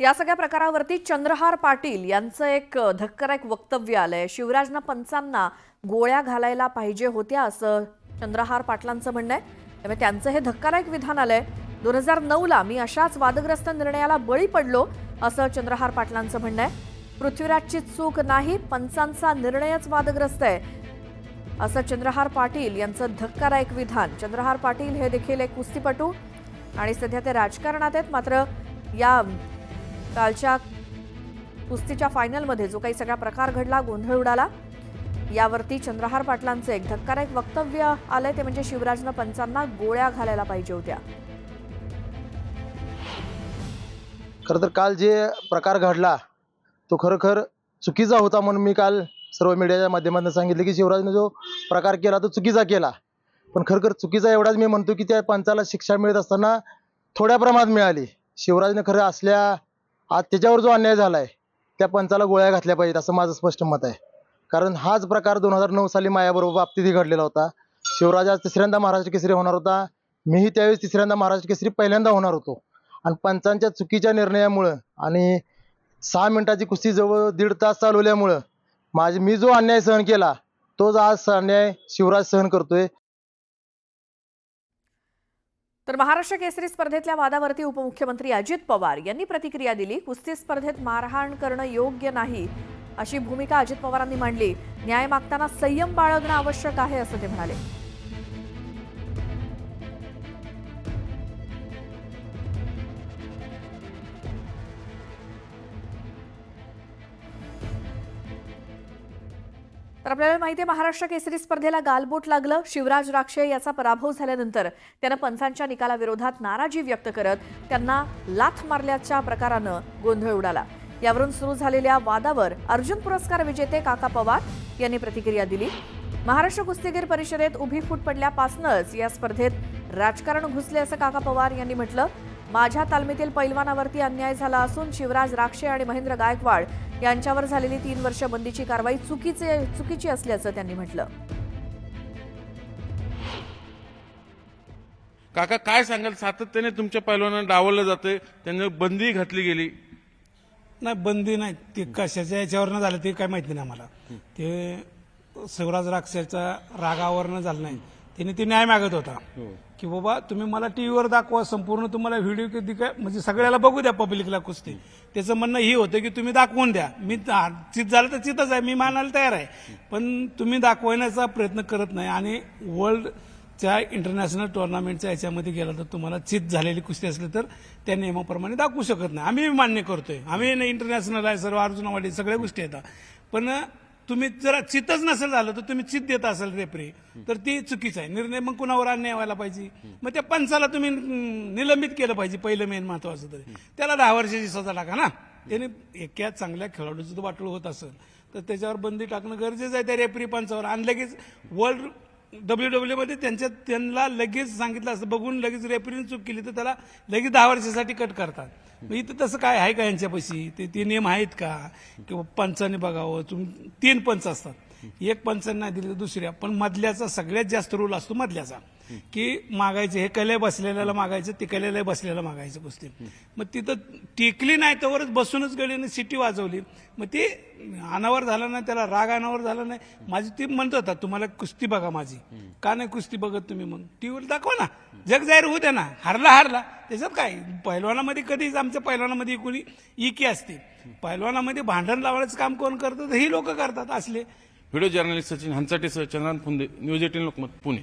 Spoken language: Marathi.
या सगळ्या प्रकारावरती चंद्रहार पाटील यांचं एक धक्कादायक वक्तव्य आलंय। शिवराजना पंचांना गोळ्या घालायला पाहिजे होत्या असं चंद्रहार पाटलांचं म्हणणं आहे। त्यामुळे त्यांचं हे धक्कादायक विधान आलंय। 2009ला मी अशाच वादग्रस्त निर्णयाला बळी पडलो असं चंद्रहार पाटलांचं म्हणणं आहे। पृथ्वीराजची चूक नाही, पंचांचा निर्णयच वादग्रस्त आहे असं चंद्रहार पाटील यांचं धक्कादायक विधान। चंद्रहार पाटील हे देखील एक कुस्तीपटू आणि सध्या ते राजकारणात आहेत। मात्र या कालच्या कुस्तीच्या फायनलमध्ये जो काही सगळा प्रकार घडला, गोंधळ उडाला, यावरती चंद्रहार पाटलांचं एक धक्कादायक वक्तव्य आलंय। ते म्हणजे शिवराजना पंचांना गोळ्या घालायला पाहिजे होत्या। खरं तर काल जे प्रकार घडला तो खरोखर चुकीचा होता म्हणून मी काल सर्व मीडियाच्या माध्यमातून सांगितलं की शिवराजने जो प्रकार केला तो चुकीचा केला। पण खरोखर चुकीचा एवढाच मी म्हणतो की त्या पंचाला शिक्षा मिळत असताना थोड्या प्रमाणात मिळाली। शिवराजने खरं असल्या आज त्याच्यावर जो अन्याय झालाय त्या पंचाला गोळ्या घातल्या पाहिजेत असं माझं स्पष्ट मत आहे। कारण हाच प्रकार 2009 साली माझ्याबरोबर बाबतीतही घडलेला होता। शिवराज आज तिसऱ्यांदा महाराष्ट्र केसरी होणार होता, मीही त्यावेळेस तिसऱ्यांदा महाराष्ट्र केसरी पहिल्यांदा होणार होतो। आणि पंचांच्या चुकीच्या निर्णयामुळं आणि 6 मिनिटाची कुस्ती जवळ 1.5 तास चालवल्यामुळं मी जो अन्याय सहन केला तोच आज अन्याय शिवराज सहन करतोय। तर महाराष्ट्र केसरी स्पर्धेतल्या वादावरती उपमुख्यमंत्री अजित पवार यांनी प्रतिक्रिया दिली। कुस्ती स्पर्धेत मारहाण करणं योग्य नाही अशी भूमिका अजित पवारांनी मांडली। न्याय मागताना संयम बाळगणं आवश्यक आहे असं ते म्हणाले। तर आपल्याला माहिती आहे, महाराष्ट्र केसरी स्पर्धेला गालबोट लागलं। शिवराज राक्षे याचा पराभव झाल्यानंतर त्यानं पंचांच्या निकालाविरोधात नाराजी व्यक्त करत त्यांना लाथ मारल्याच्या प्रकारानं गोंधळ उडाला। यावरून सुरू झालेल्या वादावर अर्जुन पुरस्कार विजेते काका पवार यांनी प्रतिक्रिया दिली। महाराष्ट्र कुस्तीगीर परिषदेत उभी फूट पडल्यापासूनच या स्पर्धेत राजकारण घुसले असं काका पवार यांनी म्हटलं। माझ्या तालमीतील पैलवानावरती अन्याय झाला असून शिवराज राक्षे आणि महेंद्र गायकवाड यांच्यावर झालेली 3 वर्ष बंदीची कारवाई चुकीची असल्याचं त्यांनी म्हटलं। काका काय सांगाल, सातत्याने तुमच्या पैलवानांना डावललं जातंय, त्यांना बंदी घातली गेली? नाही, बंदी नाही, ते कशाच्या याच्यावरनं झालं ते काय माहिती नाही मला। ते शिवराज राक्षेच्या रागावरनं झालं नाही, त्याने ते न्याय मागत होता की बाबा तुम्ही मला टीव्हीवर दाखवा, संपूर्ण तुम्हाला व्हिडिओ किती काय म्हणजे सगळ्याला बघू द्या, पब्लिकला कुस्ती। त्याचं म्हणणं ही होतं की तुम्ही दाखवून द्या, मी चित झालं तर चितच आहे, मी मानायला तयार आहे, पण तुम्ही दाखवण्याचा प्रयत्न करत नाही। आणि वर्ल्डच्या इंटरनॅशनल टुर्नामेंटच्या याच्यामध्ये गेला तर तुम्हाला चित झालेली कुस्ती असली तर त्या नियमाप्रमाणे दाखवू शकत नाही। आम्ही मान्य करतोय, आम्ही इंटरनॅशनल आहे, सर्व अर्जुनावाडी सगळ्या गोष्टी येतात, पण तुम्ही जरा चितच नसेल झालं तर तुम्ही चित देत असाल रेफरी तर ती चुकीचं आहे। निर्णय मग कुणावर अन्याय व्हायला पाहिजे, मग त्या पंचाला तुम्ही निलंबित केलं पाहिजे, पहिलं मेन महत्वाचं तरी त्याला 10 वर्षाची सजा टाका ना। त्याने एका चांगल्या खेळाडूचं जर वाटोळ होत असेल तर त्याच्यावर बंदी टाकणं गरजेचं आहे त्या रेफरी पंचावर। आणि लगेच वर्ल्ड WWE मध्ये त्यांना लगेच सांगितलं असं बघून लगेच रेफरीने चूक केली तर त्याला लगेच 10 वर्षासाठी कट करतात। इथं तसं काय आहे का यांच्यापाशी? ते नियम आहेत का किंवा पंचाने बघावं? 3 पंच असतात, एक पंचाने नाही दिले तर दुसऱ्या, पण मधल्याचा सगळ्यात जास्त रूल असतो मधल्याचा की मागायचे, हे कले बसलेल्याला मागायचं, ते कलेला बसलेला मागायचं कुस्ती। मग तिथं टिकली नाही तोवरच बसूनच गडीने शिटी वाजवली, मग ते अनावर झालं नाही, त्याला राग अनावर झाला नाही। माझी ती म्हणत होता तुम्हाला कुस्ती बघा माझी, का नाही कुस्ती बघत तुम्ही? मग टीव्हीवर दाखवा ना, जग जाहीर होऊ द्या ना, हारला त्याच्यात काय? पैलवानामध्ये कधीच आमच्या पैलवानामध्ये कोणी इकी असते, पैलवानामध्ये भांडण लावण्याचं काम कोण करतं? ही लोक करतात असले। व्हिडिओ जर्नलिस्ट सचिन हंचाटेसह चंद्रकांत फुंदे, न्यूज 18 लोकमत, पुणे।